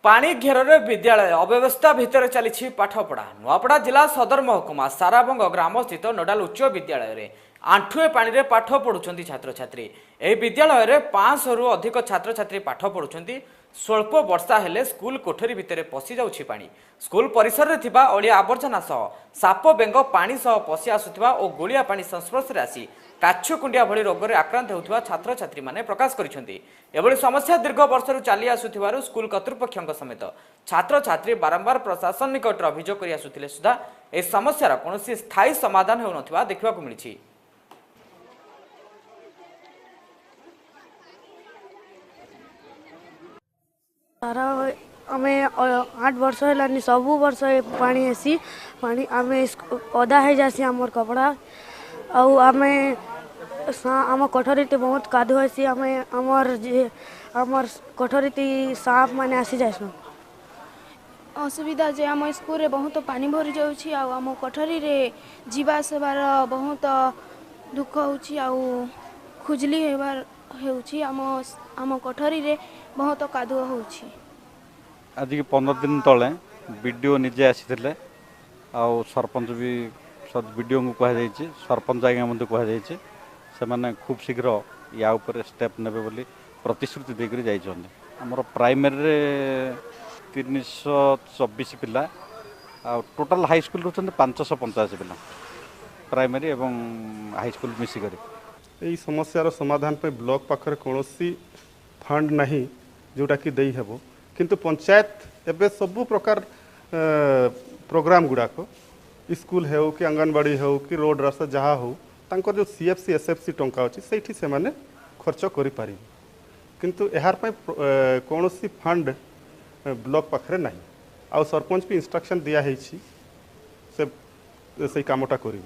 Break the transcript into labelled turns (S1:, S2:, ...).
S1: पानी घेर विद्यालय अव्यवस्था भितर चली पाठपढ़ा नुआपड़ा जिला सदर महकुमा साराबंग ग्राम स्थित नोडाल उच्च विद्यालय में आंठुए पानी रे पाठ पढ़ुंट छात्र छात्री। यह विद्यालय में 500 रु अधिक छात्र छात्री पाठ पढ़ुंट। स्वल्प वर्षा हेले स्कूल कोठरी भितर पशि जाउछि पानी। स्कूल परिसर रे थिबा अलिया आवर्जना सह साप बेंग पानी सह पशि आसुथिबा और गोलिया पानी संस्पर्श रे आसी काछुकुंडिया भली रोग रे आक्रांत होउथिबा छात्र छात्री माने प्रकाश करिसेंति। एभली समस्या दीर्घ वर्षरु चली आसुथिबारु स्कूल कर्तृपक्षक समेत छात्र छात्री बारंबार प्रशासन निकट अभियोग करि आसुथिले सुधा ए समस्यार कोनोसी स्थायी समाधान हेउ नथिबा देखिबाकु मिलिछि।
S2: आमे 8 वर्ष है सबू वर्ष पानी आसी पानी आमे अदा है जासी आमर कपड़ा आमे आम कोठरी बहुत कादू आसी आमे आमर कोठरी सांप माने आसी जासु।
S3: असुविधा जे आम स्कूल रे बहुत पानी भरी जाउछि आम कोठरी रे जीवा सेवार बहुत दुख होउछि खुजली हेबार हेउछि आम कोठरी रे बहुत कादुआ होउछि।
S4: आज की 15 दिन तले वीडियो निजे आसी सरपंच भी वीडियो को कहुई सरपंच आज्ञा मध्य कहुई से माने खूब शीघ्र या ऊपर स्टेप नेबे बोली प्रतिश्रुति देकर जाइछन्ते। हमर प्राइमरी रे 324 पिला आ टोटल हाई स्कूल रहते 585 पिला प्राइमरी एवं हाई स्कूल मिसी करी।
S5: यही समस्यार समाधान पे ब्लॉक पाखरे कौनसी फंड नहीं जोटा कि दे हेबो किंतु पंचायत एबे सबु प्रकार प्रोग्राम गुड़ाक स्कूल हो कि आंगनबाड़ी हो कि रोड रास्ता जहाँ हो तांको जो सीएफसी एसएफसी टंका अच्छी से से खर्च करें किंतु यार कौन फंड ब्लॉक पाखरे नहीं आ सरपंच भी इंस्ट्रक्शन दिया से कामटा करें।